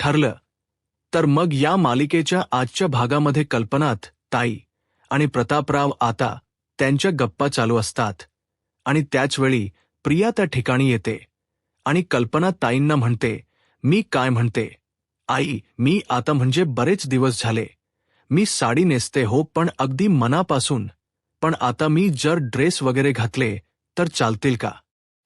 ठरलं. तर मग या मालिकेच्या आजच्या भागामध्ये कल्पनात ताई आणि प्रतापराव आता त्यांच्या गप्पा चालू असतात आणि त्याचवेळी प्रिया त्या ठिकाणी येते आणि कल्पना ताईंना म्हणते, मी काय म्हणते आई, मी आता म्हणजे बरेच दिवस झाले मी साडी नेसते हो, पण अगदी मनापासून. पण आता मी जर ड्रेस वगैरे घातले तर चालतील का?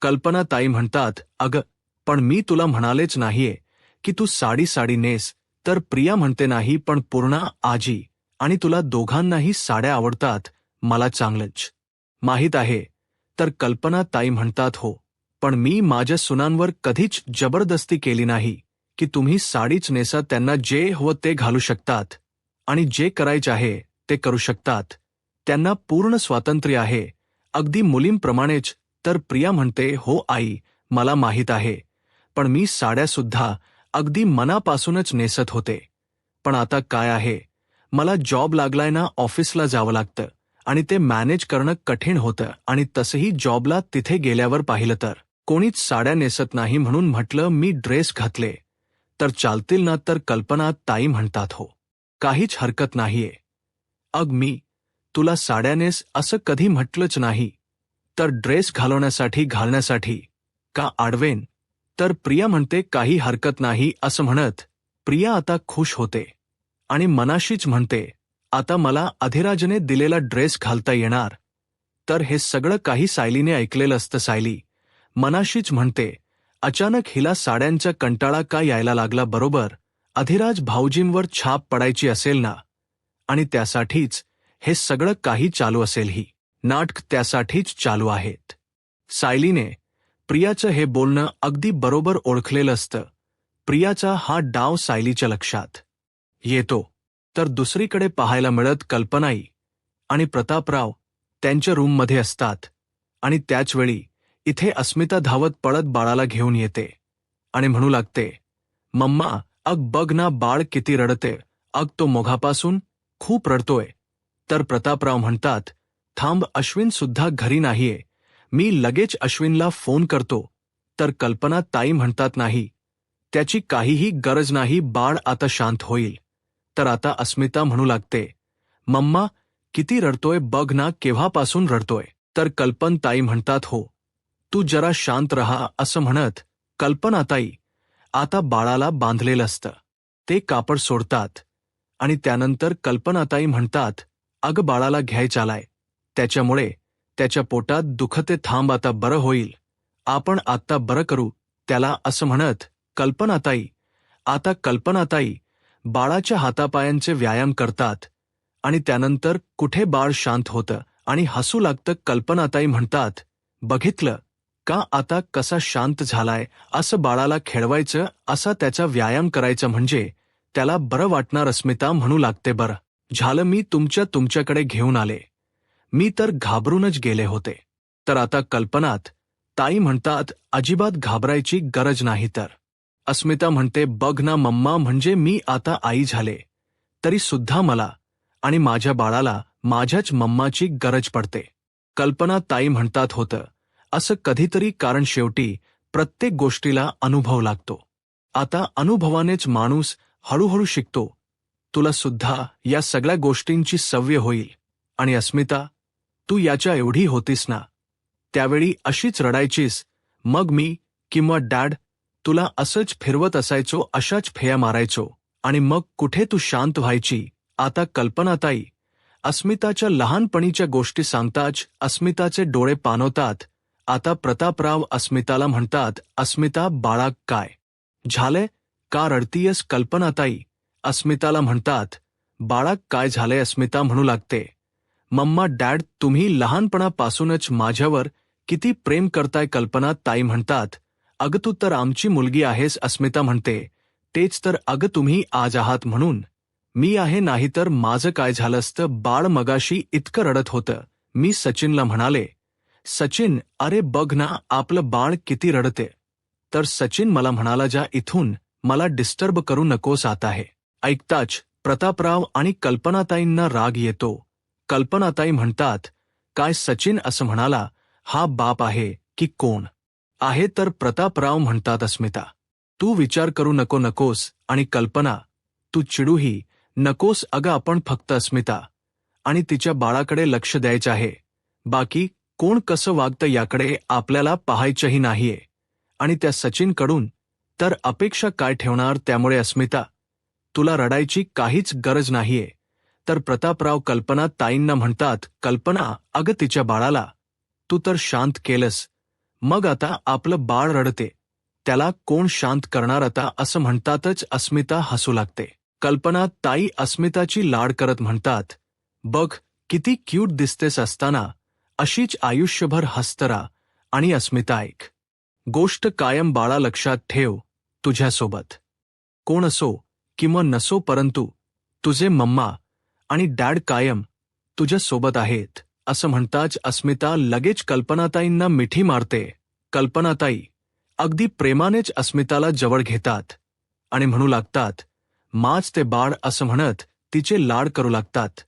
कल्पना ताई म्हणतात, अगं पण मी तुला म्हणालेच नाहीये की तू साडी नेस. तर प्रिया म्हणते, नाही पण पूर्णा आजी आणि तुला दोघांनाही साड्या आवडतात, मला चांगलंच माहीत आहे. तर कल्पना ताई म्हणतात, हो पण मी माझ्या सुनांवर कधीच जबरदस्ती केली नाही की तुम्ही साडीच नेसा, त्यांना जे हवं ते घालू शकतात आणि जे करायचे आहे ते करू शकतात, त्यांना पूर्ण स्वातंत्र्य आहे, अगदी मुलींप्रमाणेच. तर प्रिया म्हणते, हो आई मला माहीत आहे, पण मी साड्यासुद्धा अगदी मनापासूनच नेसत होते. पण आता काय आहे, मला जॉब लागलाय ना, ऑफिसला जावं लागतं आणि ते मॅनेज करणं कठीण होतं आणि तसंही जॉबला तिथे गेल्यावर पाहिलं तर कोणीच साड्या नेसत नाही, म्हणून म्हटलं मी ड्रेस घातले तर चालतील ना? तर कल्पना ताई म्हणतात, हो काहीच हरकत नाहीये. अग मी तुला साड्या नेस असं कधी म्हटलंच नाही, तर ड्रेस घालण्यासाठी का आडवेन? तर प्रिया म्हणते, काही हरकत नाही असं म्हणत प्रिया आता खुश होते आणि मनाशीच म्हणते, आता मला अधिराजने दिलेला ड्रेस घालता येणार. तर हे सगळं काही सायलीने ऐकलेलं असतं. सायली मनाशीच म्हणते, अचानक हिला साड्यांचा कंटाळा का यायला लागला? बरोबर अधिराज भाऊजींवर छाप पडायची असेल ना, आणि त्यासाठीच हे सगळं काही चालू असेल, ही नाटक त्यासाठीच चालू आहेत. सायलीने प्रियाचं हे बोलणं अगदी बरोबर ओळखलेलं असतं. प्रियाचा हा डाव सायलीच्या लक्षात येतो. तर दुसरीकडे पाहायला मिळत कल्पनाई आणि प्रतापराव त्यांच्या रूममध्ये असतात आणि त्याचवेळी इथे अस्मिता धावत पळत बाळाला घेऊन येते आणि म्हणू लागते, मम्मा अग बघ ना बाळ किती रडते, अग तो मोघापासून खूप रडतोय. तर प्रतापराव म्हणतात, थांब अश्विन सुद्धा घरी नाहीये, मी लगेच अश्विनला फोन करतो. तर कल्पना ताई म्हणतात, नाही त्याची काहीही गरज नाही, बाळ आता शांत होईल. तर आता अस्मिता म्हणू लागते, मम्मा किती रडतोय बघ ना, केव्हापासून रडतोय. तर कल्पनाताई म्हणतात, हो तू जरा शांत रहा असं म्हणत कल्पनाताई आता बाळाला बांधलेलं असतं ते कापड सोडतात आणि त्यानंतर कल्पनाताई म्हणतात, अगं बाळाला घ्यायचालाय, त्याच्यामुळे त्याच्या पोटात दुखते, थांब आता बरं होईल, आपण आत्ता बरं करू त्याला असं म्हणत कल्पनाताई बाळाच्या हातापायांचे व्यायाम करतात आणि त्यानंतर कुठे बाळ शांत होतं आणि हसू लागतं. कल्पनाताई म्हणतात, बघितलं का आता कसा शांत झालाय, असं बाळाला खेळवायचं, असा त्याचा व्यायाम करायचा म्हणजे त्याला बरं वाटणार. अस्मिता म्हणू लागते, बरं झालं मी तुमच्याकडे घेऊन आले, मी तर घाबरूनच गेले होते. तर आता कल्पनात ताई म्हणतात, अजिबात घाबरायची गरज नाही. तर अस्मिता म्हणते, बघ ना मम्मा, म्हणजे मी आता आई झाले तरी सुद्धा मला आणि माझ्या बाळाला माझ्याच मम्माची गरज पडते. कल्पना ताई म्हणतात, होतं असं कधीतरी, कारण शेवटी प्रत्येक गोष्टीला अनुभव लागतो. आता अनुभवानेच माणूस हळूहळू शिकतो. तुला सुद्धा या सगळ्या गोष्टींची सवय होईल. आणि अस्मिता तू याच्या एवढी होतीस ना, त्यावेळी अशीच रडायचीस, मग मी किंवा डॅड तुला असंच फिरवत असायचो, अशाच फेया मारायचो आणि मग कुठे तू शांत व्हायची. आता कल्पनाताई अस्मिताच्या लहानपणीच्या गोष्टी सांगताच अस्मिताचे डोळे पाणवतात. आता प्रतापराव अस्मिताला म्हणतात, अस्मिता बाळा काय झालंय, का रडतीयस? कल्पनाताई अस्मिताला म्हणतात, बाळा काय झालंय? अस्मिता म्हणू लागते, मम्मा डॅड तुम्ही लहानपणापासूनच माझ्यावर किती प्रेम करताय. कल्पनाताई म्हणतात, अगं तू तर आमची मुलगी आहेस. अस्मिता म्हणते, तेच तर, अगं तुम्ही आज आहात म्हणून मी आहे, नाहीतर माझं काय झालं असतं. बाळ मगाशी इतकं रडत होतं, मी सचिनला म्हणाले, सचिन अरे बघ ना आपलं बाळ किती रडते. तर सचिन मला म्हणाला, जा इथून, मला डिस्टर्ब करू नकोस. आता हे ऐकताच प्रतापराव आणि कल्पनाताईंना राग येतो. कल्पनाताई म्हणतात, काय सचिन असं म्हणाला, हा बाप आहे की कोण आहे? तर प्रतापराव म्हणतात, अस्मिता तू विचार करू नकोस, आणि कल्पना, तू चिडूही नकोस अगं, आपण फक्त अस्मिता आणि तिच्या बाळाकडे लक्ष द्यायचं आहे. बाकी कोण कसं वागतं याकडे आपल्याला पाहायचंही नाहीये. आणि त्या सचिनकडून तर अपेक्षा काय ठेवणार. त्यामुळे अस्मिता, तुला रडायची काहीच गरज नाहीये. तर प्रतापराव कल्पना ताईंना म्हणतात, कल्पना अगं, तिच्या बाळाला तू तर शांत केलंस, मग आता आपलं बाळ रडते, त्याला कोण शांत करणार आता असं म्हणतातच अस्मिता हसू लागते. कल्पना ताई अस्मिताची लाड करत म्हणतात, बघ किती क्यूट दिसतेस असताना, अशीच आयुष्यभर हसत राहा. आणि अस्मिता ऐक, गोष्ट कायम बाळा लक्षात ठेव, तुझ्यासोबत कोण असो किंवा नसो परंतु तुझे मम्मा आणि डॅड कायम तुझ्या सोबत आहेत. असं म्हणताच अस्मिता लगेच कल्पनाताईंना मिठी मारते. कल्पनाताई अगदी प्रेमानेच अस्मिताला जवळ घेतात आणि म्हणू लागतात, माझ ते बाळ असं म्हणत तिचे लाड करू लागतात.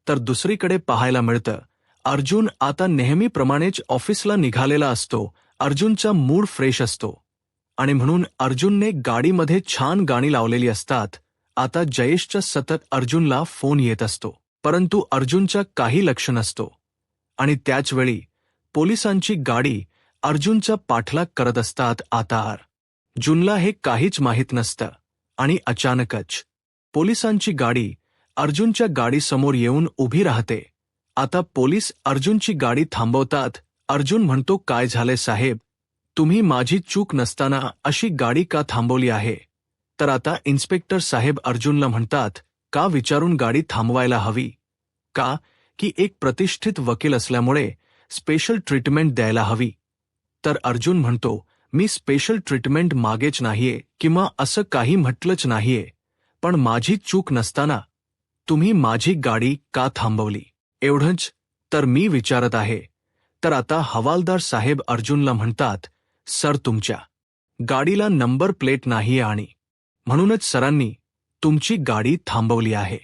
तर दुसरीकडे पाहायला मिळतं, अर्जुन आता नेहमीप्रमाणेच ऑफिसला निघालेला असतो. अर्जुनचा मूड फ्रेश असतो आणि म्हणून अर्जुनने गाडीमध्ये छान गाणी लावलेली असतात. आता जयेशचा सतत अर्जुनला फोन येत असतो, परंतु अर्जुनच्या काही लक्ष नसतो. आणि त्याचवेळी पोलिसांची गाडी अर्जुनचा पाठलाग करत असतात. आता अर्जुनला हे काहीच माहीत नसतं आणि अचानकच पोलिसांची गाडी अर्जुनच्या गाडीसमोर येऊन उभी राहते. आता पोलीस अर्जुनची गाडी थांबवतात. अर्जुन म्हणतो, काय झाले साहेब, तुम्ही माझी चूक नसताना अशी गाडी का थांबवली आहे. तर आता इन्स्पेक्टर साहेब अर्जुनला म्हणतात, का विचारून गाडी थांबवायला हवी का, की एक प्रतिष्ठित वकील असल्यामुळे स्पेशल ट्रीटमेंट द्यायला हवी. तर अर्जुन म्हणतो, मी स्पेशल ट्रीटमेंट मागेच नाहीये किंवा असं काही म्हटलंच नाहीये, पण माझी चूक नसताना तुम्ही माझी गाडी का थांबवली एवढंच तर मी विचारत आहे. तर आता हवालदार साहेब अर्जुनला म्हणतात, सर तुमच्या गाडीला नंबर प्लेट नाहीये आणि म्हणूनच सरांनी तुमची गाडी थांबवली आहे.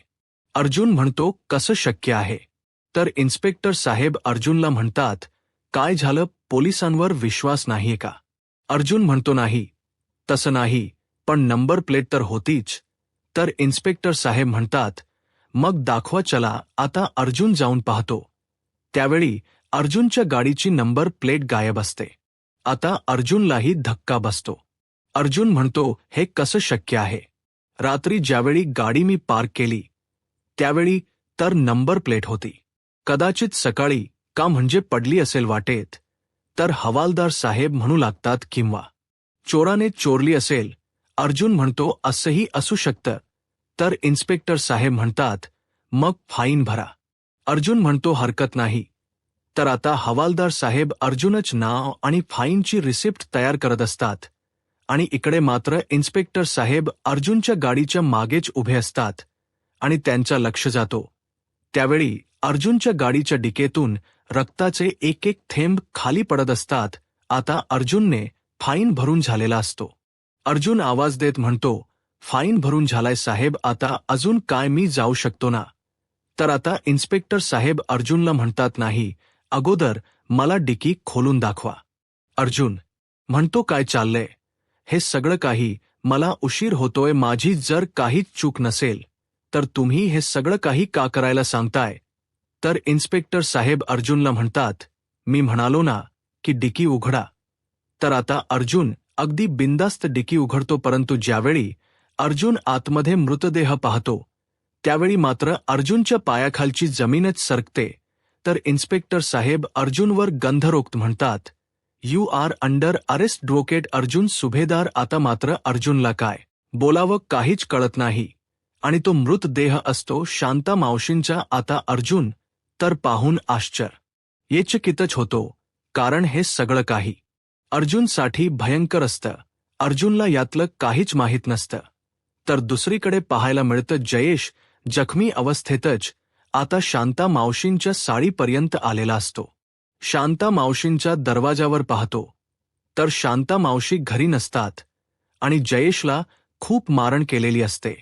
अर्जुन म्हणतो, कसं शक्य आहे. तर इन्स्पेक्टर साहेब अर्जुनला म्हणतात, काय झालं, पोलिसांवर विश्वास नाहीये का. अर्जुन म्हणतो, नाही तसं नाही, पण नंबर प्लेट तर होतीच. तर इन्स्पेक्टर साहेब म्हणतात, मग दाखवा चला. आता अर्जुन जाऊन पाहतो. त्यावेळी अर्जुनच्या गाडीची नंबर प्लेट गायब असते. आता अर्जुनलाही धक्का बसतो. अर्जुन म्हणतो, हे कसं शक्य आहे. रात्री ज्यावेळी गाडी मी पार्क केली त्यावेळी तर नंबर प्लेट होती. कदाचित सकाळी का म्हणजे पडली असेल वाटेत. तर हवालदार साहेब म्हणू लागतात, किंवा चोराने चोरली असेल. अर्जुन म्हणतो, असंही असू शकतं. तर इन्स्पेक्टर साहेब म्हणतात, मग फाईन भरा. अर्जुन म्हणतो, हरकत नाही. तर आता हवालदार साहेब अर्जुनच नाव आणि फाईनची रिसिप्ट तयार करत असतात. आणि इकडे मात्र इन्स्पेक्टर साहेब अर्जुनच्या गाडीच्या मागेच उभे असतात आणि त्यांचा लक्ष जातो. त्यावेळी अर्जुनच्या गाडीच्या डिकेतून रक्ताचे एक एक थेंब खाली पडत असतात. आता अर्जुनने फाईन भरून झालेला असतो. अर्जुन आवाज देत म्हणतो, फाईन भरून झालाय साहेब, आता अजून काय मी जाऊ शकतो ना. तर आता इन्स्पेक्टर साहेब अर्जुनला म्हणतात, नाही, अगोदर मला डिकी खोलून दाखवा. अर्जुन म्हणतो, काय चाललंय हे सगळं काही, मला उशीर होतोय. माझी जर काहीच चूक नसेल तर तुम्ही हे सगळं काही का करायला सांगताय. तर इन्स्पेक्टर साहेब अर्जुनला म्हणतात, मी म्हणालो ना की डिकी उघडा. तर आता अर्जुन अगदी बिंदास्त डिकी उघडतो. परंतु ज्यावेळी अर्जुन आतमध्ये मृतदेह पाहतो त्यावेळी मात्र अर्जुनच्या पायाखालची जमीनच सरकते. तर इन्स्पेक्टर साहेब अर्जुनवर गंधरोक्त म्हणतात, you are under arrest advocate Arjun. सुभेदार आता मात्र अर्जुनला काय बोलावं काहीच कळत नाही आणि तो मृतदेह असतो शांता मावशींचा. आता अर्जुन तर पाहून आश्चर्यचकितच होतो, कारण हे सगळं काही अर्जुनसाठी भयंकर असतं. अर्जुनला यातलं काहीच माहीत नसतं. तर दुसरीकडे पाहायला मिळतं, जयेश जखमी अवस्थेतच आता शांता मावशींच्या साडीपर्यंत आलेला असतो. शांता मावशींच्या दरवाजावर पाहतो तर शांता मावशी घरी नसतात आणि जयेशला खूप मारण केलेली असते.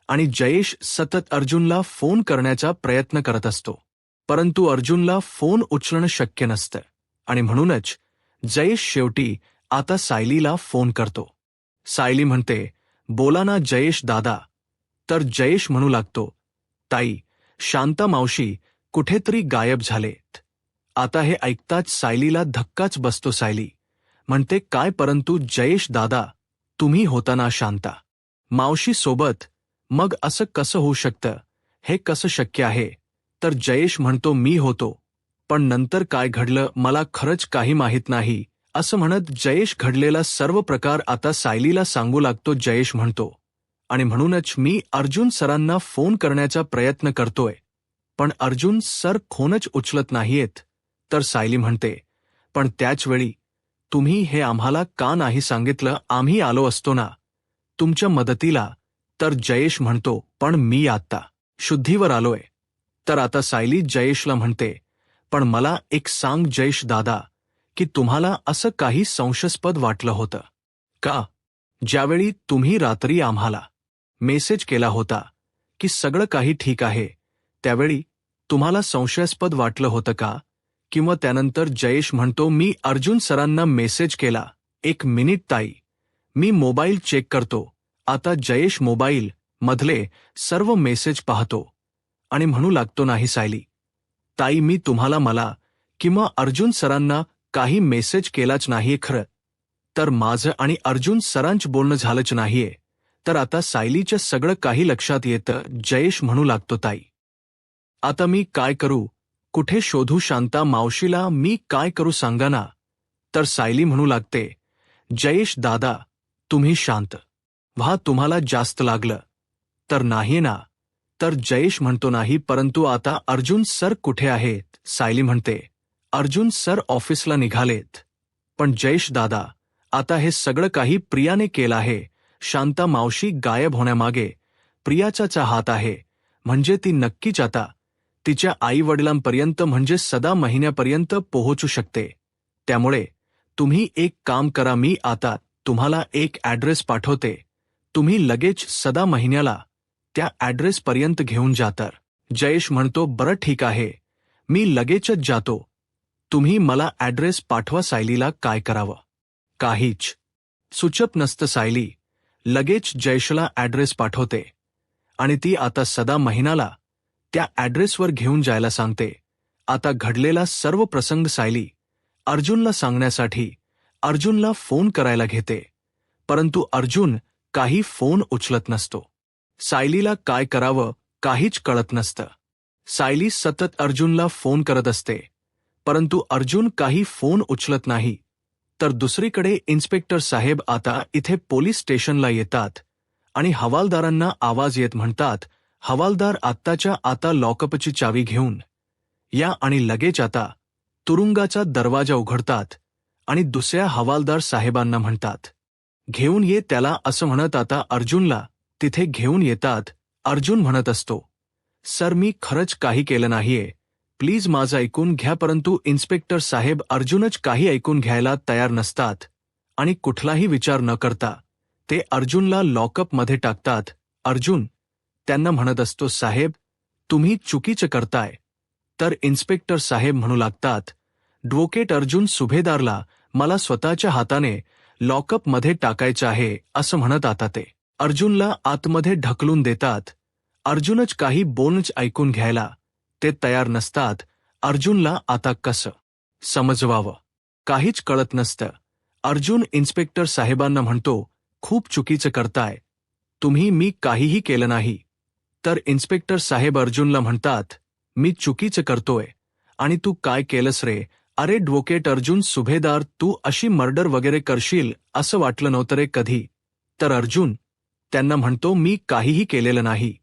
आणि जयेश सतत अर्जुनला फोन करण्याचा प्रयत्न करत असतो, परंतु अर्जुनला फोन उचलणं शक्य नसतं. आणि म्हणूनच जयेश शेवटी आता सायलीला फोन करतो. सायली म्हणते, बोला ना जयेश दादा. तर जयेश म्हणू लागतो, ताई, शांता मावशी कुठेतरी गायब झालेत. आता हे ऐकताच सायलीला धक्काच बसतो. सायली म्हणते, काय? परंतु जयेश दादा, तुम्ही होता ना शांता मावशी सोबत? मग असं कसं होऊ शकतं? हे कसं शक्य आहे? तर जयेश म्हणतो, मी होतो, पण नंतर काय घडलं मला खरंच काही माहीत नाही. असं म्हणत जयेश घडलेला सर्व प्रकार आता सायलीला सांगू लागतो. जयेश म्हणतो, आणि म्हणूनच मी अर्जुन सरांना फोन करण्याचा प्रयत्न करतोय, पण अर्जुन सर फोनच उचलत नाहीयेत. तर सायली म्हणते, पण त्याचवेळी तुम्ही हे आम्हाला का नाही सांगितलं? आम्ही आलो असतो ना तुमच्या मदतीला. तर जयेश म्हणतो, पण मी आत्ता शुद्धीवर आलोय. तर आता सायली जयेशला म्हणते, पण मला एक सांग जयेश दादा, की तुम्हाला असं काही संशयास्पद वाटलं होतं का? ज्यावेळी तुम्ही रात्री आम्हाला मेसेज केला होता की सगळं काही ठीक आहे, त्यावेळी तुम्हाला संशयास्पद वाटलं होतं का? किंवा त्यानंतर जयेश म्हणतो, मी अर्जुन सरांना मेसेज केला. एक मिनिट ताई, मी मोबाईल चेक करतो. आता जयेश मोबाईल मधले सर्व मेसेज पाहतो आणि म्हणू लागतो, नाही सायली ताई, मी तुम्हाला मला किंवा अर्जुन सरांना काही मेसेज केलाच नाहीये. खरं तर माझं आणि अर्जुन सरांच बोलणं झालंच नाहीये. तर आता सायलीचं सगळं काही लक्षात येतं. जयेश म्हणू लागतो, ताई, आता मी काय करू? कुठे शोधू शांता मावशीला? मी काय करू सांगा ना? तर सायली म्हणू लागते, जयेश दादा, तुम्ही शांत व्हा. तुम्हाला जास्त लागलं तर नाही ना? तर जयेश म्हणतो, नाही, परंतु आता अर्जुन सर कुठे आहेत? सायली म्हणते, अर्जुन सर ऑफिसला निघालेत. पण जयेश दादा, आता हे सगळं काही प्रियाने केलं आहे. शांता मावशी गायब होण्यामागे प्रियाचा हात आहे. म्हणजे ती नक्कीच आता तिच्या आई वडिलांपर्यंत, म्हणजे सदा महिन्यापर्यंत पोहोचू शकते. त्यामुळे तुम्ही एक काम करा, मी आता तुम्हाला एक ॲड्रेस पाठवते. तुम्ही लगेच सदा महिन्याला त्या ॲड्रेसपर्यंत घेऊन जा. तर जयेश म्हणतो, बरं ठीक आहे, मी लगेचच जातो. तुम्ही मला ॲड्रेस पाठवा. सायलीला काय करावं काहीच सुचत नसतं. सायली लगेच जयेशला ॲड्रेस पाठवते आणि ती आता सदा महिन्याला त्या ॲड्रेसवर घेऊन जायला सांगते. आता घडलेला सर्व प्रसंग सायली अर्जुनला सांगण्यासाठी अर्जुनला फोन करायला घेते, परंतु अर्जुन काही फोन उचलत नसतो. सायलीला काय करावं काहीच कळत नसतं. सायली सतत अर्जुनला फोन करत असते, परंतु अर्जुन काही फोन उचलत नाही. तर दुसरीकडे इन्स्पेक्टर साहेब आता इथे पोलीस स्टेशनला येतात आणि हवालदारांना आवाज येत म्हणतात, हवालदार आत्ताच्या आता लॉकअपची चावी घेऊन या. आणि लगेच आता तुरुंगाचा दरवाजा उघडतात आणि दुसऱ्या हवालदार साहेबांना म्हणतात, घेऊन ये त्याला. असं म्हणत आता अर्जुनला तिथे घेऊन येतात. अर्जुन म्हणत असतो, सर, मी खरंच काही केलं नाहीये, प्लीज माझं ऐकून घ्या. परंतु इन्स्पेक्टर साहेब अर्जुनच काही ऐकून घ्यायला तयार नसतात आणि कुठलाही विचार न करता ते अर्जुनला लॉकअपमध्ये टाकतात. अर्जुन त्यांना म्हणत असतो, साहेब, तुम्ही चुकीचं करताय. तर इन्स्पेक्टर साहेब म्हणू लागतात, ॲडव्होकेट अर्जुन सुभेदारला मला स्वतःच्या हाताने लॉकअपमध्ये टाकायचं आहे. असं म्हणत आता ते अर्जुनला आतमध्ये ढकलून देतात. अर्जुनच काही बोलणंच ऐकून घ्यायला ते तयार नसतात. अर्जुनला आता कसं समजवावं काहीच कळत नसतं. अर्जुन इन्स्पेक्टर साहेबांना म्हणतो, खूप चुकीचं करताय तुम्ही, मी काहीही केलं नाही. तर इन्स्पेक्टर साहेब अर्जुनला म्हणतात, मी चुकीचं करतोय आणि तू काय केलंस रे? अरे ॲडव्होकेट अर्जुन सुभेदार, तू अशी मर्डर वगैरे करशील असं वाटलं नव्हतं रे कधी. तर अर्जुन त्यांना म्हणतो, मी काहीही केलेलं नाही.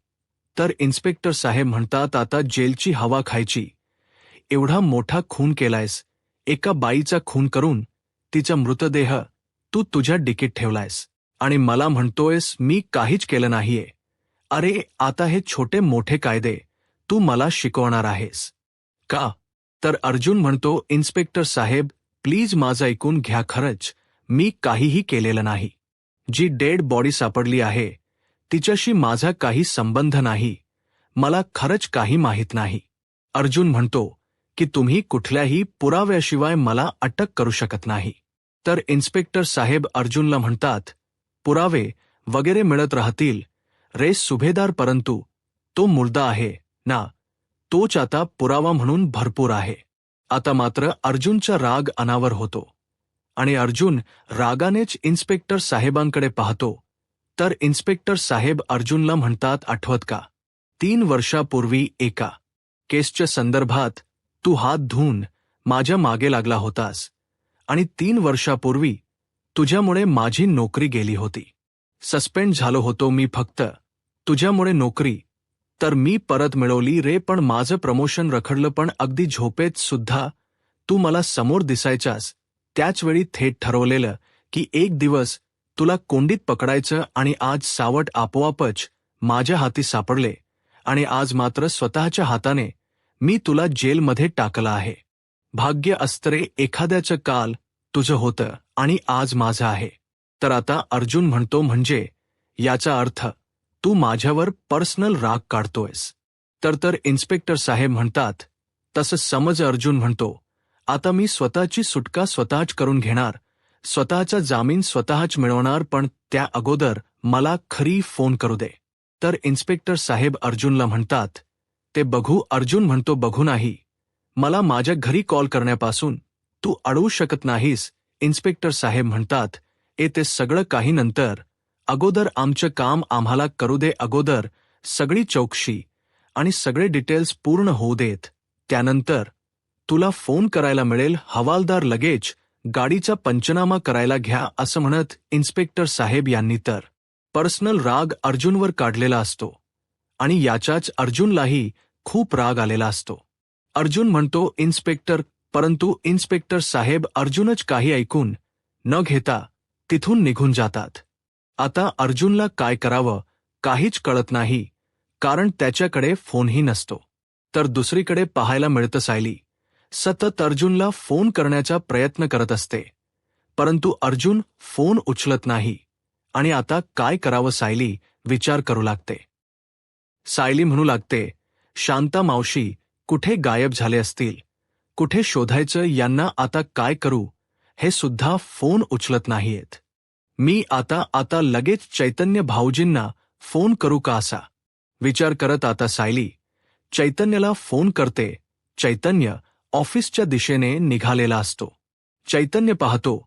तर इन्स्पेक्टर साहेब म्हणतात, आता जेलची हवा खायची? एवढा मोठा खून केलायस, एका बाईचा खून करून तिचा मृतदेह तू तुझ्या डिकीत ठेवलायस आणि मला म्हणतोयस मी काहीच केलं नाहीये. अरे आता हे छोटे मोठे कायदे तू मला शिकवणार आहेस का? तर अर्जुन म्हणतो, इन्स्पेक्टर साहेब, प्लीज माझं ऐकून घ्या, खरंच मी काहीही केलेलं नाही. जी डेड बॉडी सापडली आहे तिच्याशी माझा काही संबंध नाही. मला खरंच काही माहीत नाही. अर्जुन म्हणतो की तुम्ही कुठल्याही पुराव्याशिवाय मला अटक करू शकत नाही. तर इन्स्पेक्टर साहेब अर्जुनला म्हणतात, पुरावे वगैरे मिळत राहतील रे सुभेदार, परंतु तो मुर्दा आहे ना, तोच आता पुरावा म्हणून भरपूर आहे. आता मात्र अर्जुनचा राग अनावर होतो आणि अर्जुन रागानेच इन्स्पेक्टर साहेबांकडे पाहतो. तर इन्स्पेक्टर साहेब अर्जुनला म्हणतात, आठवत का 3 वर्षापूर्वी एका केसच्या संदर्भात तू हात धुवून माझ्या मागे लागला होतास आणि 3 वर्षापूर्वी तुझ्यामुळे माझी नोकरी गेली होती. सस्पेंड झालो होतो मी फक्त तुझ्यामुळे. नोकरी तर मी परत मिळवली रे, पण माझं प्रमोशन रखडलं. पण अगदी झोपेत सुद्धा तू मला समोर दिसायचास. त्याचवेळी थेट ठरवलेलं की एक दिवस तुला कोंडीत पकडायचं आणि आज सावट आपोआपच माझ्या हाती सापडले आणि आज मात्र स्वतःच्या हाताने मी तुला जेलमध्ये टाकलं आहे. भाग्य अस्त्रे एखाद्याचं काल तुझं होतं आणि आज माझं आहे. तर आता अर्जुन म्हणतो, म्हणजे याचा अर्थ तू माझ्यावर पर्सनल राग काढतोयस. तर इन्स्पेक्टर साहेब म्हणतात, तसं समज. अर्जुन म्हणतो, आता मी स्वतःची सुटका स्वतःच करून घेणार, स्वतःचा जामीन स्वतःच मिळवणार, पण त्या अगोदर मला खरी फोन करू दे. तर इन्स्पेक्टर साहेब अर्जुनला म्हणतात, ते बघू. अर्जुन म्हणतो, बघू नाही, मला माझ्या घरी कॉल करण्यापासून तू अडवू शकत नाहीस. इन्स्पेक्टर साहेब म्हणतात, ते सगळं काही नंतर, अगोदर आमचं काम आम्हाला करू दे. अगोदर सगळी चौकशी आणि सगळे डिटेल्स पूर्ण होऊ देत, त्यानंतर तुला फोन करायला मिळेल. हवालदार लगेच गाडीचा पंचनामा करायला घ्या. असं म्हणत इन्स्पेक्टर साहेब यांनी तर पर्सनल राग अर्जुनवर काढलेला असतो आणि याचाच अर्जुनलाही खूप राग आलेला असतो. अर्जुन म्हणतो, इन्स्पेक्टर, परंतु इन्स्पेक्टर साहेब अर्जुनच काही ऐकून न घेता तिथून निघून जातात. आता अर्जुनला काय करावं काहीच कळत नाही, कारण त्याच्याकडे फोनही नसतो. तर दुसरीकडे पाहायला मिळतं सायली सतत अर्जुनला फोन करण्याचा प्रयत्न करत असते, परंतु अर्जुन फोन उचलत नाही. आणि आता काय करावं सायली विचार करू लागते. सायली म्हणू लागते, शांता मावशी कुठे गायब झाले असतील, कुठे शोधायचं यांना, आता काय करू, हे सुद्धा फोन उचलत नाहीयेत. मी आता लगेच चैतन्य भाऊजींना फोन करू का, असा विचार करत आता सायली चैतन्यला फोन करते. चैतन्य ऑफिसच्या दिशेने निघालेला असतो. चैतन्य पाहतो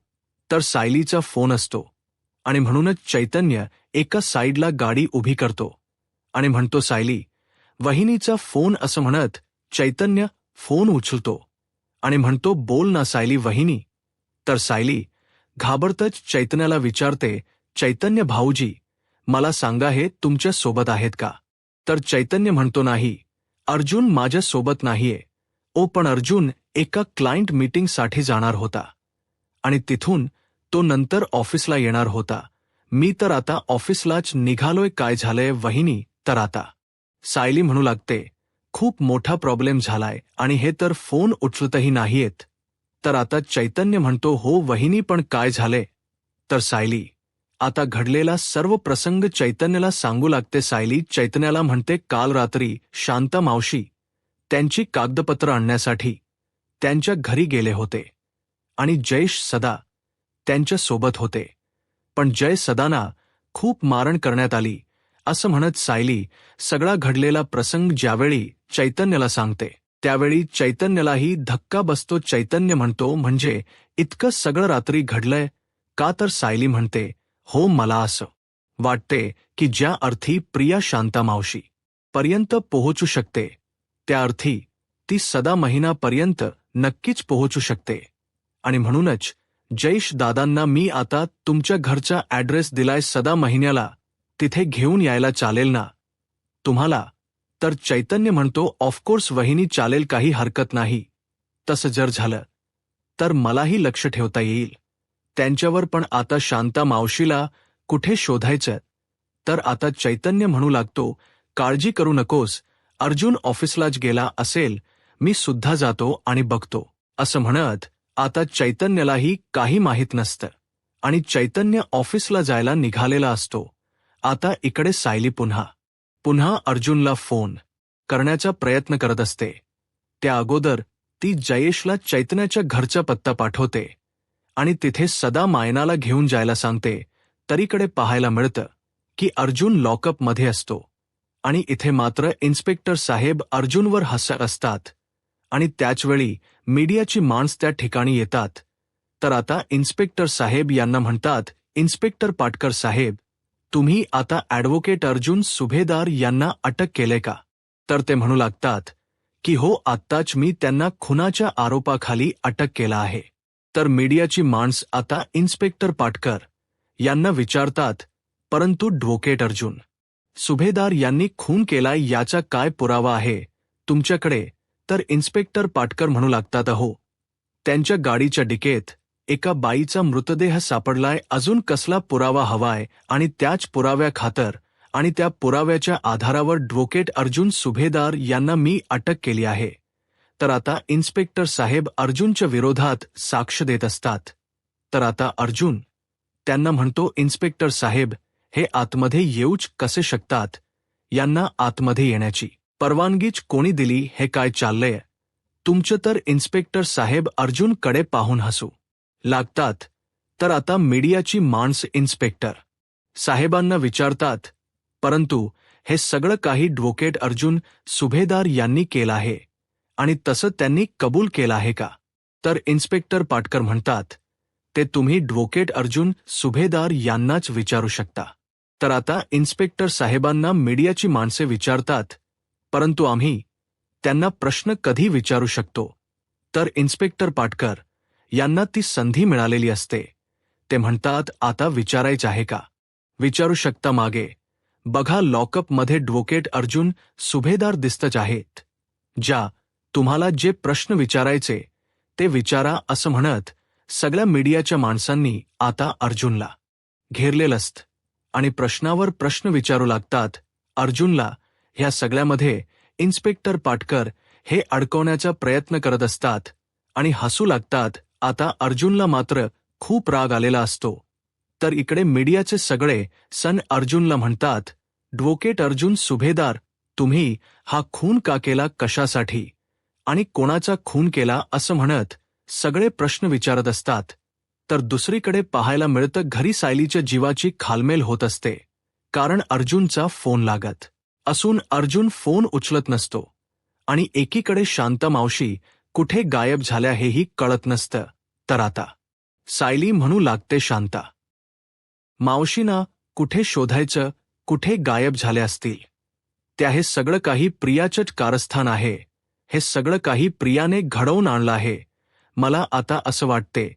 तर सायलीचा फोन असतो आणि म्हणूनच चैतन्य एका साईडला गाडी उभी करतो आणि म्हणतो, सायली, वहिनीचा फोन. असं म्हणत चैतन्य फोन उचलतो आणि म्हणतो, बोल ना सायली वहिनी. तर सायली घाबरतच चैतन्याला विचारते, चैतन्य भाऊजी, मला सांगा, हे तुमच्या सोबत आहेत का? तर चैतन्य म्हणतो, नाही, अर्जुन माझ्या सोबत नाहीये. पण अर्जुन एका क्लायंट मीटिंगसाठी जाणार होता आणि तिथून तो नंतर ऑफिसला येणार होता. मी तर आता ऑफिसलाच निघालोय. काय झालंय वहिनी? तर आता सायली म्हणू लागते, खूप मोठा प्रॉब्लेम झालाय आणि हे तर फोन उचलतही नाहीयेत. तर आता चैतन्य म्हणतो, हो वहिनी, पण काय झाले? तर सायली आता घडलेला सर्व प्रसंग चैतन्याला सांगू लागते. सायली चैतन्याला म्हणते, काल रात्री शांता मावशी त्यांची कागदपत्र आणण्यासाठी त्यांच्या घरी गेले होते आणि जयेश सदा त्यांच्या सोबत होते, पण जय सदाना खूप मारण करण्यात आली. असं म्हणत सायली सगळा घडलेला प्रसंग ज्यावेळी चैतन्याला सांगते त्यावेळी चैतन्यालाही धक्का बसतो. चैतन्य म्हणतो, म्हणजे इतकं सगळं रात्री घडलंय का? तर सायली म्हणते, हो, मला असं वाटते की ज्या अर्थी प्रिया शांता मावशी पर्यंत पोहोचू शकते त्या अर्थी ती सदा महिनापर्यंत नक्कीच पोहोचू शकते. आणि म्हणूनच जयेश दादांना मी आता तुमच्या घरचा ॲड्रेस दिलाय. सदा महिन्याला तिथे घेऊन यायला चालेल ना तुम्हाला? तर चैतन्य म्हणतो, ऑफकोर्स वहिनी, चालेल, काही हरकत नाही. तसं जर झालं तर मलाही लक्ष ठेवता येईल त्यांच्यावर. पण आता शांता मावशीला कुठे शोधायचं? तर आता चैतन्य म्हणू लागतो, काळजी करू नकोस, अर्जुन ऑफिसलाच गेला असेल, मी सुद्धा जातो आणि बघतो. असं म्हणत आता चैतन्यालाही काही माहीत नसतं आणि चैतन्य ऑफिसला जायला निघालेला असतो. आता इकडे सायली पुन्हा अर्जुनला फोन करण्याचा प्रयत्न करत असते. त्या अगोदर ती जयेशला चैतन्याच्या घरचा पत्ता पाठवते आणि तिथे सदा मायनाला घेऊन जायला सांगते. तरीकडे पाहायला मिळतं की अर्जुन लॉकअपमध्ये असतो आणि इथे मात्र इन्स्पेक्टर साहेब अर्जुनवर हसत असतात आणि त्याचवेळी मीडियाची माणसं त्या ठिकाणी येतात. तर आता इन्स्पेक्टर साहेब यांना म्हणतात, इन्स्पेक्टर पाटकर साहेब, तुम्ही आता ॲडव्होकेट अर्जुन सुभेदार यांना अटक केले का? तर ते म्हणू लागतात की हो, आत्ताच मी त्यांना खुनाच्या आरोपाखाली अटक केला आहे. तर मीडियाची माणसं आता इन्स्पेक्टर पाटकर यांना विचारतात, परंतु ॲडव्होकेट अर्जुन सुभेदार यांनी खून केलाय याचा काय पुरावा आहे तुमच्याकडे? तर इन्स्पेक्टर पाटकर म्हणू लागतात, हो, त्यांच्या गाडीच्या डिकेत एका बाईचा मृतदेह सापडलाय. अजून कसला पुरावा हवाय? आणि त्याच पुराव्याखातर आणि त्या पुराव्याच्या आधारावर ॲडव्होकेट अर्जुन सुभेदार यांना मी अटक केली आहे. तर आता इन्स्पेक्टर साहेब अर्जुनच्या विरोधात साक्ष देत असतात. तर आता अर्जुन त्यांना म्हणतो, इन्स्पेक्टर साहेब, हे आतमध्ये येऊच कसे शकतात? यांना आतमध्ये येण्याची परवानगीच कोणी दिली? हे काय चाललंय तुमचं? तर इन्स्पेक्टर साहेब अर्जुनकडे पाहून हसू लागतात. तर आता मीडियाची माणसं इन्स्पेक्टर साहेबांना विचारतात, परंतु हे सगळं काही ॲडव्होकेट अर्जुन सुभेदार यांनी केलं आहे आणि तसं त्यांनी कबूल केलं आहे का? तर इन्स्पेक्टर पाटकर म्हणतात, ते तुम्ही ॲडव्होकेट अर्जुन सुभेदार यांनाच विचारू शकता. तर आता इन्स्पेक्टर साहेबांना मीडियाची माणसे विचारतात, परंतु आम्ही त्यांना प्रश्न कधी विचारू शकतो? तर इन्स्पेक्टर पाटकर यांना ती संधी मिळालेली असते. ते म्हणतात, आता विचारायचं आहे का? विचारू शकता. मागे बघा, लॉकअपमध्ये ॲडव्होकेट अर्जुन सुभेदार दिसतच आहेत. ज्या तुम्हाला जे प्रश्न विचारायचे ते विचारा, असं म्हणत सगळ्या मीडियाच्या माणसांनी आता अर्जुनला घेरलेलं असतं आणि प्रश्नावर प्रश्न विचारू लागतात अर्जुनला. ह्या सगळ्यामध्ये इन्स्पेक्टर पाटकर हे अडकवण्याचा प्रयत्न करत असतात आणि हसू लागतात. आता अर्जुनला मात्र खूप राग आलेला असतो. तर इकडे मीडियाचे सगळे सण अर्जुनला म्हणतात, ॲडव्होकेट अर्जुन सुभेदार, तुम्ही हा खून का केला, कशासाठी आणि कोणाचा खून केला, असं म्हणत सगळे प्रश्न विचारत असतात. तर दुसरीकडे पाहायला मिळतं, घरी सायलीच्या जीवाची खालमेल होत असते, कारण अर्जुनचा फोन लागत असून अर्जुन फोन उचलत नसतो आणि एकीकडे शांता मावशी कुठे गायब झाल्या हेही कळत नसतं. तर आता सायली म्हणू लागते, शांता मावशींना कुठे शोधायचं, कुठे गायब झाले असतील? त्या हे सगळं काही प्रियाचंच कारस्थान आहे. हे सगळं काही प्रियाने घडवून आणलं आहे. मला आता असं वाटते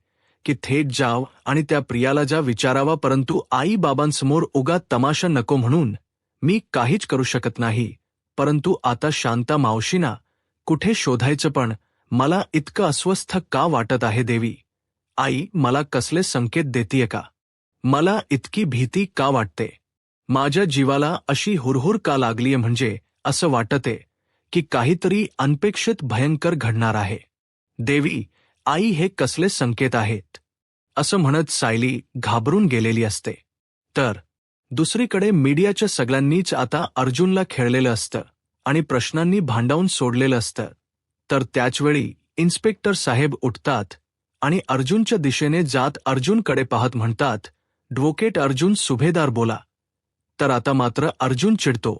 की थेट जाव आणि त्या प्रियाला जा विचारावा, परंतु आई बाबांसमोर उगा तमाशा नको म्हणून मी काहीच करू शकत नाही. परंतु आता शांता मावशींना कुठे शोधायचं? पण मला इतकं अस्वस्थ का वाटत आहे देवी? आई मला कसले संकेत देतीये का? मला इतकी भीती का वाटते? माझ्या जीवाला अशी हुरहुर का लागलीये? म्हणजे असं वाटते की काहीतरी अनपेक्षित भयंकर घडणार आहे. देवी, आई, हे कसले संकेत आहेत? असं म्हणत सायली घाबरून गेलेली असते. तर दुसरीकडे मीडियाच्या सगळ्यांनीच आता अर्जुनला खेळलेलं असतं आणि प्रश्नांनी भांडावून सोडलेलं असतं. तर त्याचवेळी इन्स्पेक्टर साहेब उठतात आणि अर्जुनच्या दिशेने जात अर्जुनकडे पाहत म्हणतात, ॲडव्होकेट अर्जुन सुभेदार, बोला. तर आता मात्र अर्जुन चिडतो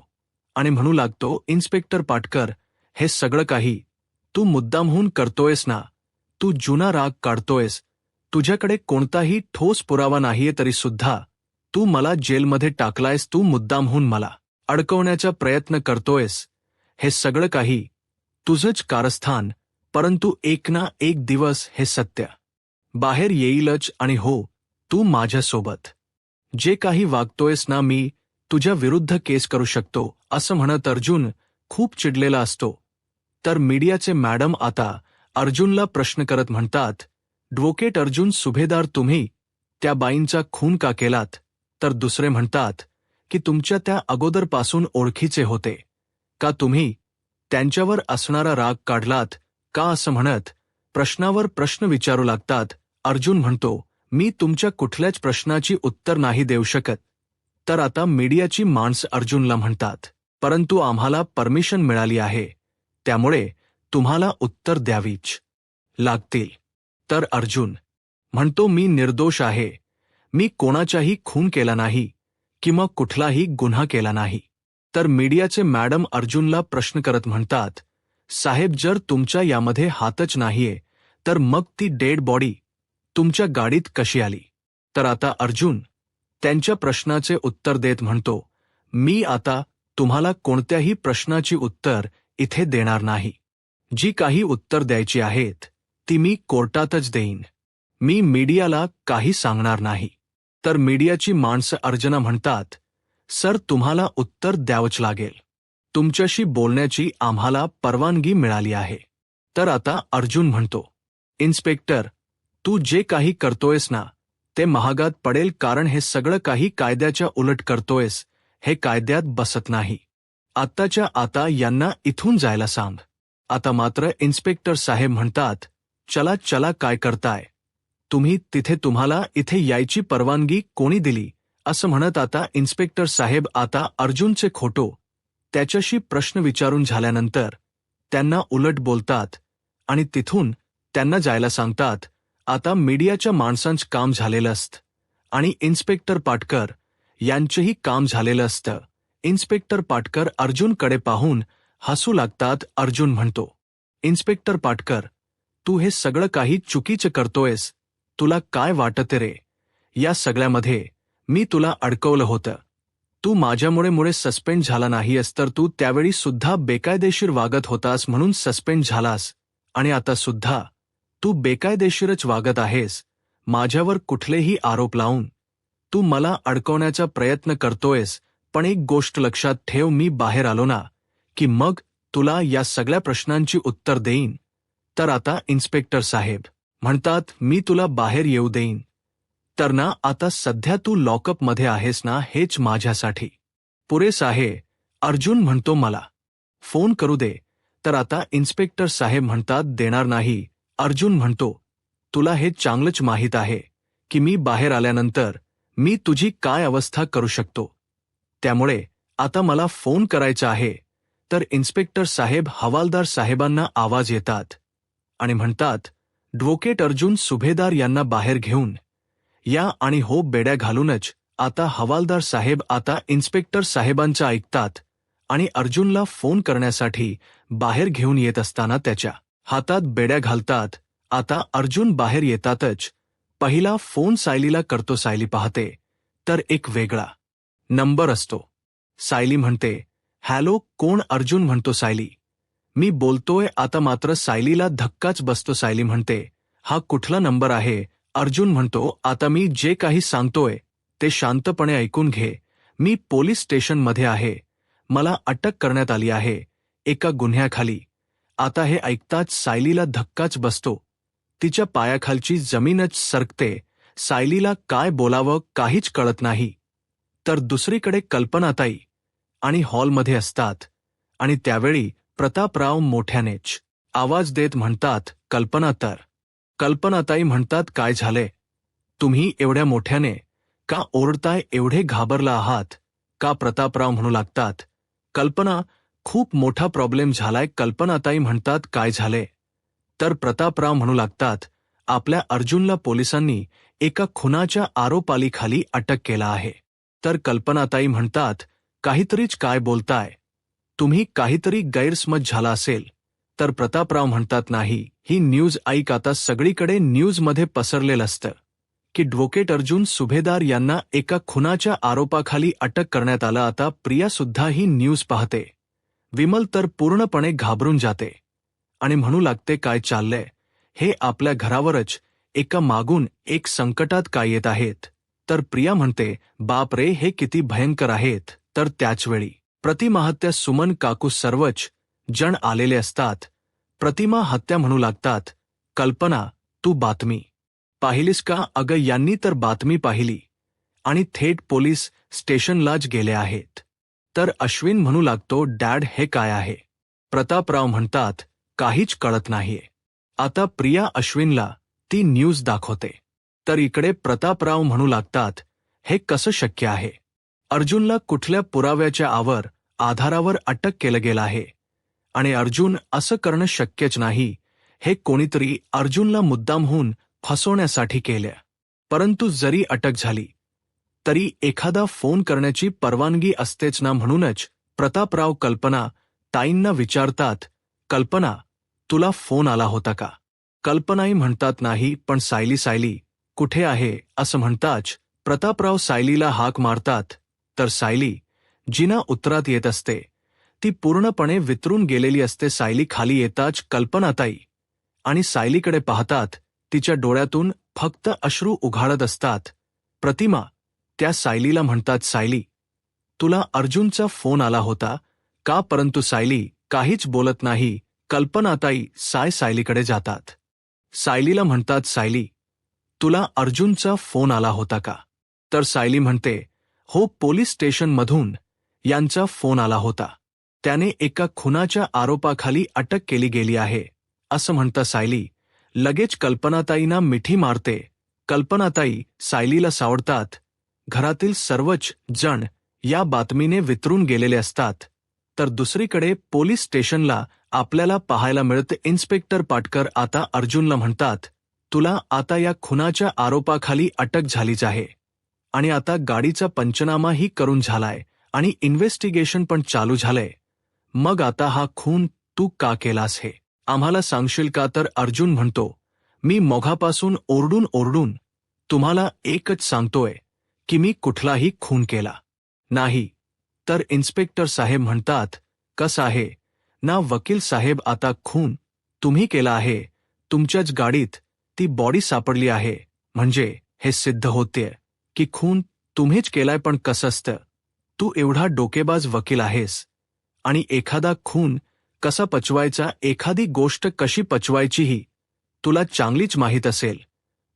आणि म्हणू लागतो, इन्स्पेक्टर पाटकर, हे सगळं काही तू मुद्दामहून करतोयस ना? तू जुना राग काढतोयस. तुझ्याकडे कोणताही ठोस पुरावा नाहीये तरी सुद्धा तू मला जेलमध्ये टाकलायस. तू मुद्दामहून मला अडकवण्याचा प्रयत्न करतोयस. हे सगळं काही तुझंच कारस्थान, परंतु एक ना एक दिवस हे सत्य बाहेर येईलच. आणि हो, तू माझ्यासोबत जे काही वागतोयस ना, मी तुझ्या विरुद्ध केस करू शकतो, असं म्हणत अर्जुन खूप चिडलेला असतो. तर मीडियाचे मॅडम आता अर्जुनला प्रश्न करत म्हणतात, ॲडव्होकेट अर्जुन सुभेदार, तुम्ही त्या बाईंचा खून का केलात? तर दुसरे म्हणतात की तुमच्या त्या अगोदरपासून ओळखीचे होते का? तुम्ही त्यांच्यावर असणारा राग काढलात का? असं म्हणत प्रश्नावर प्रश्न विचारू लागतात. अर्जुन म्हणतो, मी तुमच्या कुठल्याच प्रश्नाची उत्तर नाही देऊ शकत. तर आता मीडियाची माणसं अर्जुनला म्हणतात, परंतु आम्हाला परमिशन मिळाली आहे, त्यामुळे तुम्हाला उत्तर द्यावीच लागतील. तर अर्जुन म्हणतो, मी निर्दोष आहे. मी कोणाचाही खून केला नाही. की मग कुठलाही गुन्हा केला नाही. तर मीडियाचे मॅडम अर्जुनला प्रश्न करत म्हणतात, साहेब जर तुमच्या यामध्ये हातच नाहीये तर मग ती डेड बॉडी तुमच्या गाडीत कशी आली? तर आता अर्जुन त्यांच्या प्रश्नाचे उत्तर देत म्हणतो, मी आता तुम्हाला कोणत्याही प्रश्नाची उत्तर इथे देणार नाही. जी काही उत्तर द्यायची आहेत ती मी कोर्टातच देईन. मी मीडियाला काही सांगणार नाही. तर मीडियाची माणसं अर्जना म्हणतात, सर तुम्हाला उत्तर द्यावंच लागेल. तुमच्याशी बोलण्याची आम्हाला परवानगी मिळाली आहे. तर आता अर्जुन म्हणतो, इन्स्पेक्टर तू जे काही करतोयस ना ते महागात पडेल, कारण हे सगळं काही कायद्याच्या उलट करतोयस. हे कायद्यात बसत नाही. आत्ताच्या आता यांना इथून जायला सांग. आता मात्र इन्स्पेक्टर साहेब म्हणतात, चला चला काय करताय तुम्ही तिथे, तुम्हाला इथे यायची परवानगी कोणी दिली? असं म्हणत आता इन्स्पेक्टर साहेब आता अर्जुनचे खोटो त्याच्याशी प्रश्न विचारून झाल्यानंतर त्यांना उलट बोलतात आणि तिथून त्यांना जायला सांगतात. आता मीडियाच्या माणसांचं काम झालेलं असतं आणि इन्स्पेक्टर पाटकर यांचंही काम झालेलं असतं. इन्स्पेक्टर पाटकर अर्जुनकडे पाहून हसू लागतात. अर्जुन म्हणतो, इन्स्पेक्टर पाटकर तू हे सगळं काही चुकीचं करतोयस. तुला काय वाटतं रे? या सगळ्यामध्ये मी तुला अडकवलं होतं. तू माझ्यामुळे सस्पेंड झाला नाहीस तर तू त्यावेळी सुद्धा बेकायदेशीर वागत होतास म्हणून सस्पेंड झालास आणि आता सुद्धा तू बेकायदेशीरच वागत आहेस. माझ्यावर कुठलेही आरोप लावून तू मला अडकवण्याचा प्रयत्न करतोयस. पण एक गोष्ट लक्षात ठेव, मी बाहेर आलो ना की मग तुला या सगळ्या प्रश्नांची उत्तर देईन. तर आता इन्स्पेक्टर साहेब म्हणतात, मी तुला बाहेर येऊ देईन. तर ना आता सध्या तू लॉकअपमध्ये आहेस ना, हेच माझ्यासाठी पुरेस आहे. अर्जुन म्हणतो, मला फोन करू दे. तर आता इन्स्पेक्टर साहेब म्हणतात, देणार नाही. अर्जुन म्हणतो, तुला हे चांगलंच माहीत आहे की मी बाहेर आल्यानंतर मी तुझी काय अवस्था करू शकतो. त्यामुळे आता मला फोन करायचा आहे. तर इन्स्पेक्टर साहेब हवालदार साहेबांना आवाज येतात आणि म्हणतात, ॲडव्होकेट अर्जुन सुभेदार यांना बाहेर घेऊन या. आणि हो बेड्या घालूनच आता हवालदार साहेब आता इन्स्पेक्टर साहेबांचं ऐकतात आणि अर्जुनला फोन करण्यासाठी बाहेर घेऊन येत असताना त्याच्या हातात बेड्या घालतात. आता अर्जुन बाहेर येतातच पहिला फोन सायलीला करतो. सायली पाहते तर एक वेगळा नंबर असतो. सायली म्हणते, हॅलो कोण? अर्जुन म्हणतो, सायली मी बोलतोय. आता मात्र सायलीला धक्काच बसतो. सायली म्हणते, हा कुठला नंबर आहे? अर्जुन म्हणतो, आता मी जे काही सांगतोय ते शांतपणे ऐकून घे. मी पोलीस स्टेशनमध्ये आहे. मला अटक करण्यात आली आहे एका गुन्ह्याखाली. आता हे ऐकताच सायलीला धक्काच बसतो. तिच्या पायाखालची जमीनच सरकते. सायलीला काय बोलावं काहीच कळत नाही. तर दुसरीकडे कल्पनाताई आणि हॉलमध्ये असतात आणि त्यावेळी प्रतापराव मोठ्यानेच आवाज देत म्हणतात, कल्पना. तर कल्पनाताई म्हणतात, काय झाले? तुम्ही एवढ्या मोठ्याने का ओरडताय? एवढे घाबरला आहात का? प्रतापराव म्हणू लागतात, कल्पना खूप मोठा प्रॉब्लेम झालाय. कल्पनाताई म्हणतात, काय झाले? तर प्रतापराव म्हणू लागतात, आपल्या अर्जुनला पोलिसांनी एका खुनाच्या आरोपालीखाली अटक केला आहे. तर कल्पनाताई म्हणतात, काहीतरीच काय बोलताय तुम्ही? काहीतरी गैरसमज झाला असेल. तर प्रतापराव म्हणतात, नाही ही न्यूज ऐक. आता सगळीकडे न्यूजमध्ये पसरलेलं असतं की ॲडव्होकेट अर्जुन सुभेदार यांना एका खुनाच्या आरोपाखाली अटक करण्यात आलं. आता प्रिया सुद्धा ही न्यूज पाहते. विमल तर पूर्णपणे घाबरून जाते आणि म्हणू लागते, काय चाललंय हे? आपल्या घरावरच एका मागून एक संकटात काय येत आहेत. तर प्रिया म्हणते, बाप रे, हे किती भयंकर आहेत. तर त्याचवेळी प्रतिमा हत्या, सुमन काकू सर्वच जण आलेले असतात. प्रतिमा हत्या म्हणू लागतात, कल्पना तू बातमी पाहिलीस का? अगं यांनी तर बातमी पाहिली आणि थेट पोलीस स्टेशनलाच गेले आहेत. तर अश्विन म्हणू लागतो, डॅड हे काय आहे? प्रतापराव म्हणतात, काहीच कळत नाहीये. आता प्रिया अश्विनला ती न्यूज दाखवते. तर इकडे प्रतापराव म्हणू लागतात, हे कसं शक्य आहे? अर्जुनला कुठल्या पुराव्याच्या आधारावर अटक केलं गेलं आहे आणि अर्जुन असं करणं शक्यच नाही. हे कोणीतरी अर्जुनला मुद्दामहून फसवण्यासाठी केलं. परंतु जरी अटक झाली तरी एखादा फोन करण्याची परवानगी असतेच ना. म्हणूनच प्रतापराव कल्पना ताईंना विचारतात, कल्पना, तुला फोन आला होता का? कल्पनाई म्हणतात नाही, पण सायली कुठे आहे असं म्हणताच प्रतापराव सायलीला हाक मारतात. तर सायली, जिना उत्तरात येत असते, ती पूर्णपणे वितरून गेलेली असते. सायली खाली येताच कल्पनाताई आणि सायलीकडे पाहतात. तिच्या डोळ्यातून फक्त अश्रू उघाडत असतात. प्रतिमा त्या सायलीला म्हणतात, सायली, तुला अर्जुनचा फोन आला होता का? परंतु सायली काहीच बोलत नाही. कल्पनाताई सायलीकडे जातात. सायलीला म्हणतात, सायली, तुला अर्जुनचा फोन आला होता का? तर सायली म्हणते, हो, पोलीस स्टेशनमधून यांचा फोन आला होता. त्याने एका खुनाच्या आरोपाखाली अटक केली गेली आहे असं म्हणता सायली लगेच कल्पनाताईंना मिठी मारते. कल्पनाताई सायलीला सावरतात. घरातील सर्वच जण या बातमीने वितरून गेलेले असतात. तर दुसरीकडे पोलीस स्टेशनला आपल्याला पाहायला मिळते इन्स्पेक्टर पाटकर आता अर्जुनला म्हणतात, तुला आता या खुनाच्या आरोपाखाली अटक झालीच आहे आणि आता गाडीचा पंचनामाही करून झालाय आणि इन्व्हेस्टिगेशन पण चालू झालंय. मग आता हा खून तू का केलास हे आम्हाला सांगशील का? तर अर्जुन म्हणतो, मी मघापासून ओरडून तुम्हाला एकच सांगतोय की मी कुठलाही खून केला नाही. तर इन्स्पेक्टर साहेब म्हणतात, कसं आहे ना वकील साहेब, आता खून तुम्ही केला आहे. तुमच्याच गाडीत ती बॉडी सापडली आहे, म्हणजे हे सिद्ध होतेय की खून तुम्हीच केलाय. पण कसं असतं, तू एवढा डोकेबाज वकील आहेस आणि एखादा खून कसा पचवायचा, एखादी गोष्ट कशी पचवायचीही तुला चांगलीच माहीत असेल,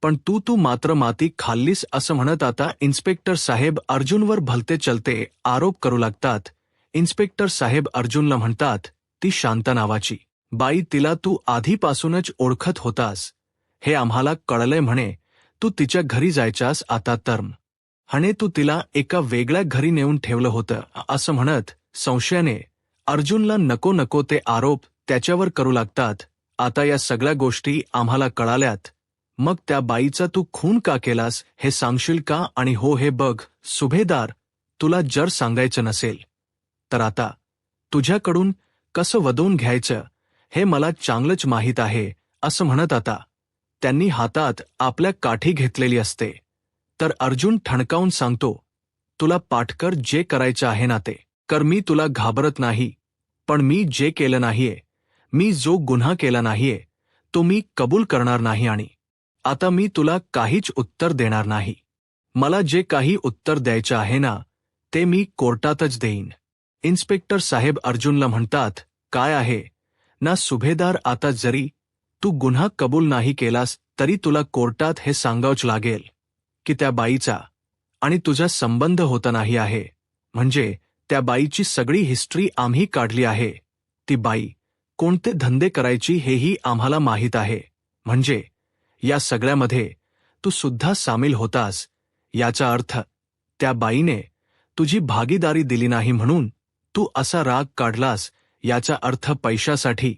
पण तू मात्र माती खाल्लीस असं म्हणत आता इन्स्पेक्टर साहेब अर्जुनवर भलते चलते आरोप करू लागतात. इन्स्पेक्टर साहेब अर्जुनला म्हणतात, ती शांता नावाची बाई, तिला तू आधीपासूनच ओळखत होतास हे आम्हाला कळलंय म्हणे. तू तिच्या घरी जायचास आता तर म्हणे तू तिला एका वेगळ्या घरी नेऊन ठेवलं होतं असं म्हणत संशयाने अर्जुनला नको ते आरोप त्याच्यावर करू लागतात. आता या सगळ्या गोष्टी आम्हाला कळाल्यात, मग त्या बाईचा तू खून का केलास हे सांगशील का? आणि हो, हे बघ सुभेदार, तुला जर सांगायचं नसेल तर आता तुझ्याकडून कसं वदवून घ्यायचं हे मला चांगलंच माहीत आहे असं म्हणत आता त्यांनी हातात आपल्या काठी घेतलेली असते. तर अर्जुन ठणकावून सांगतो, तुला पाटकर जे करायचं आहे ना ते कर, मी तुला घाबरत नाही. पण मी जे केलं नाहीये, मी जो गुन्हा केला नाहीये तो मी कबूल करणार नाही आणि आता मी तुला काहीच उत्तर देणार नाही. मला जे काही उत्तर द्यायचं आहे ना ते मी कोर्टातच देईन. इन्स्पेक्टर साहेब अर्जुनला म्हणतात, काय आहे ना सुभेदार, आता जरी तू गुन्हा कबूल नाही केलास तरी तुला कोर्टात हे सांगावंच लागेल की त्या बाईचा आणि तुझा संबंध होता नाही आहे. म्हणजे त्या बाईची सगळी हिस्ट्री आम्ही काढली आहे. ती बाई कोणते धंदे करायची हेही आम्हाला माहीत आहे. म्हणजे या सगळ्यामध्ये तू सुद्धा सामील होतास. याचा अर्थ त्या बाईने तुझी भागीदारी दिली नाही म्हणून तू असा राग काढलास. याचा अर्थ पैशासाठी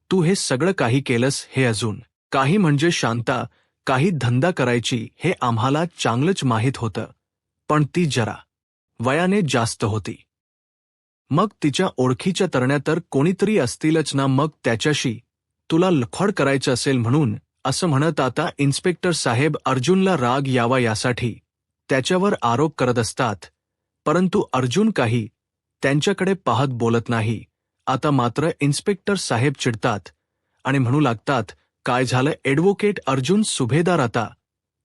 तू हे सगळं काही केलंस हे अजून काही. म्हणजे शांता काही धंदा करायची हे आम्हाला चांगलंच माहीत होतं, पण ती जरा वयाने जास्त होती. मग तिच्या ओळखीच्या तरण्या तर कोणीतरी असतीलच ना, मग त्याच्याशी तुला लफड करायचं असेल म्हणून असं म्हणत आता इन्स्पेक्टर साहेब अर्जुनला राग यावा यासाठी त्याच्यावर आरोप करत असतात. परंतु अर्जुन काही त्यांच्याकडे पाहत बोलत नाही. आता मात्र इन्स्पेक्टर साहेब चिडतात आणि म्हणू लागतात, काय झालं ॲडव्होकेट अर्जुन? सुभेदार, आता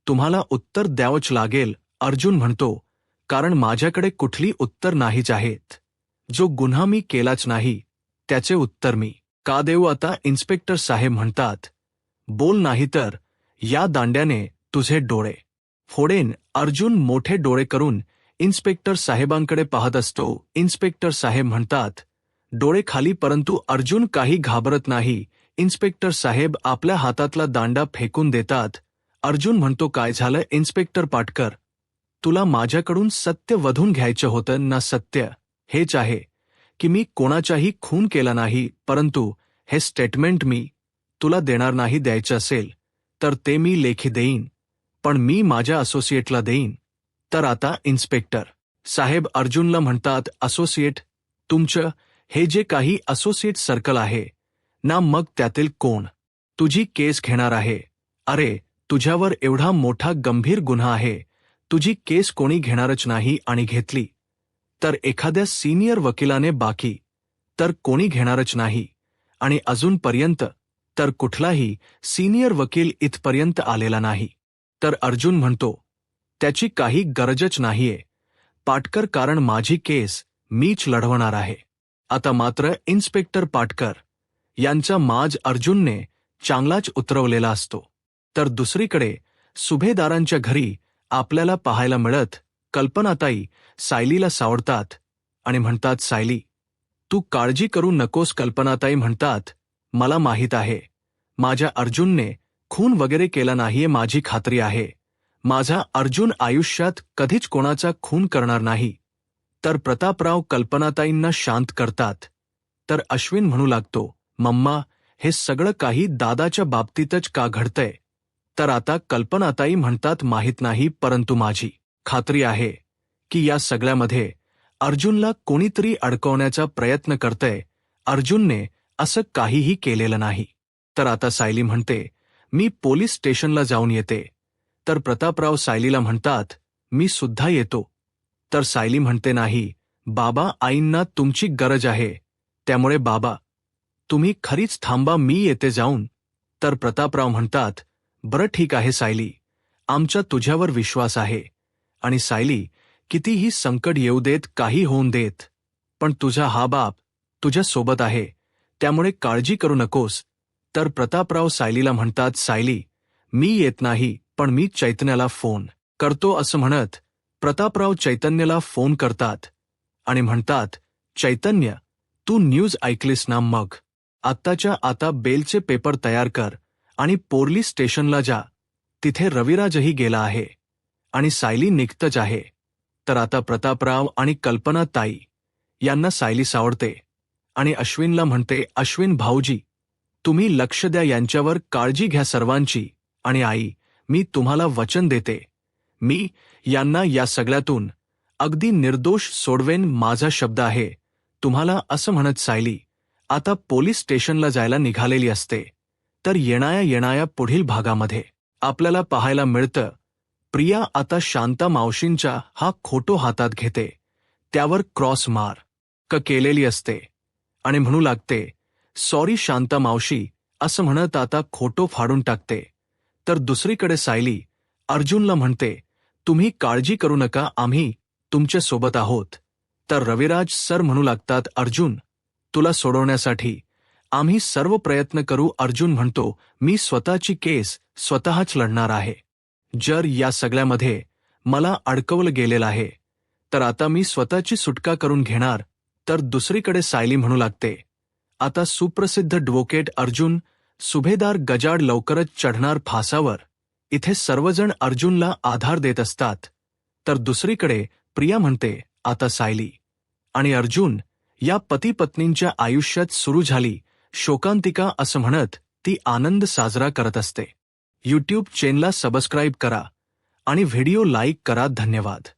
तुम्हाला उत्तर द्यावंच लागेल. अर्जुन म्हणतो, कारण माझ्याकडे कुठली उत्तर नाहीच आहेत. जो गुन्हा मी केलाच नाही त्याचे उत्तर मी का देऊ? आता इन्स्पेक्टर साहेब म्हणतात, बोल नाही तर या दांड्याने तुझे डोळे फोडेन. अर्जुन मोठे डोळे करून इन्स्पेक्टर साहेबांकडे पाहत असतो. इन्स्पेक्टर साहेब म्हणतात, डोळे खाली. परंतु अर्जुन काही घाबरत नाही. इन्स्पेक्टर साहेब आपल्या हातातला दांडा फेकून देतात. अर्जुन म्हणतो, काय झालं इन्स्पेक्टर पाटकर? तुला माझ्याकडून सत्य वधून घ्यायचं होतं ना? सत्य हेच आहे की मी कोणाचाही खून केला नाही. परंतु हे स्टेटमेंट मी तुला देणार नाही. द्यायचं असेल तर ते मी लेखी देईन, पण मी माझ्या असोसिएटला देईन. तर आता इन्स्पेक्टर साहेब अर्जुनला म्हणतात, असोसिएट, तुमचं हे जे काही असोसिएट सर्कल आहे ना, मग त्यातील कोण तुझी केस घेणार आहे? अरे, तुझ्यावर एवढा मोठा गंभीर गुन्हा आहे, तुझी केस कोणी घेणारच नाही, आणि घेतली तर एखाद्या सिनियर वकिलाने, बाकी तर कोणी घेणारच नाही. आणि अजूनपर्यंत तर कुठलाही सिनियर वकील इथपर्यंत आलेला नाही. तर अर्जुन म्हणतो, त्याची काही गरजच नाहीये पाटकर, कारण माझी केस मीच लढवणार आहे. आता मात्र इन्स्पेक्टर पाटकर यांचा माज अर्जुनने चांगलाच उतरवलेला असतो. तर दुसरीकडे सुभेदारांच्या घरी आपल्याला पाहायला मिळत कल्पनाताई सायलीला सावरतात आणि म्हणतात, सायली, तू काळजी करू नकोस. कल्पनाताई म्हणतात, मला माहीत आहे, माझ्या अर्जुनने खून वगैरे केला नाहीये, माझी खात्री आहे. माझा अर्जुन आयुष्यात कधीच कोणाचा खून करणार नाही. तर प्रतापराव कल्पनाताईंना शांत करतात. तर अश्विन म्हणू लागतो, मम्मा, हे सगळं काही दादाच्या बाबतीतच का घडतंय? तर आता कल्पनाताई म्हणतात, माहीत नाही, परंतु माझी खात्री आहे की या सगळ्यामध्ये अर्जुनला कोणीतरी अडकवण्याचा प्रयत्न करतंय. अर्जुनने असं काहीही केलेलं नाही. तर आता सायली म्हणते, मी पोलीस स्टेशनला जाऊन येते. तर प्रतापराव सायलीला म्हणतात, मी सुद्धा येतो. तर सायली म्हणते, नाही बाबा, आईंना तुमची गरज आहे, त्यामुळे बाबा तुम्ही खरीच थांबा, मी येते जाऊन. तर प्रतापराव म्हणतात, बरं ठीक आहे सायली, आमचा तुझ्यावर विश्वास आहे. आणि सायली, कितीही संकट येऊ देत, काही होऊन देत, पण तुझा हा बाप तुझ्या सोबत आहे, त्यामुळे काळजी करू नकोस. तर प्रतापराव सायलीला म्हणतात, सायली, मी येत नाही, पण मी चैतन्याला फोन करतो. असं म्हणत प्रतापराव चैतन्याला फोन करतात आणि म्हणतात, चैतन्य, तू न्यूज ऐकलीस ना? मग आत्ताच्या आता बेलचे पेपर तयार कर आणि पोलीस स्टेशनला जा. तिथे रविराजही गेला आहे आणि सायली निघतच आहे. तर आता प्रतापराव आणि कल्पनाताई यांना सायली सावरते आणि अश्विनला म्हणते, अश्विन भाऊजी, तुम्ही लक्ष द्या यांच्यावर, काळजी घ्या सर्वांची. आणि आई, मी तुम्हाला वचन देते, मी यांना या सगळ्यातून अगदी निर्दोष सोडवेन, माझा शब्द आहे तुम्हाला. असं म्हणत सायली आता पोलीस स्टेशनला जायला निघालेली असते. तर येणाऱ्या पुढील भागामध्ये आपल्याला पाहायला मिळतं, प्रिया आता शांता मावशींचा हा खोटो हातात घेते, त्यावर क्रॉस मार्क केलेली असते आणि म्हणू लागते, सॉरी शांता मावशी, असं म्हणत आता खोटो फाडून टाकते. तर दुसरीकडे सायली अर्जुनला म्हणते, तुम्ही काळजी करू नका, आम्ही तुमच्या सोबत आहोत. तर रविराज सर म्हणू लागतात, अर्जुन, तुला सोडवण्यासाठी आम्ही सर्व प्रयत्न करू. अर्जुन म्हणतो, मी स्वतःची केस स्वतःच लढणार आहे. जर या सगळ्यामध्ये मला अडकवलं गेलेलं आहे तर आता मी स्वतःची सुटका करून घेणार. तर दुसरीकडे सायली म्हणू लागते, आता सुप्रसिद्ध ॲडव्होकेट अर्जुन सुभेदार गजाड लवकरच चढणार फासावर. इथे सर्वजण अर्जुनला आधार देत असतात. तर दुसरीकडे प्रिया म्हणते, आता सायली आणि अर्जुन या पती पत्नींच्या आयुष्यात सुरू झाली शोकांतिका, असं म्हणत ती आनंद साजरा करत असते. यूट्यूब चॅनलला सबस्क्राईब करा आणि व्हिडिओ लाईक करा. धन्यवाद.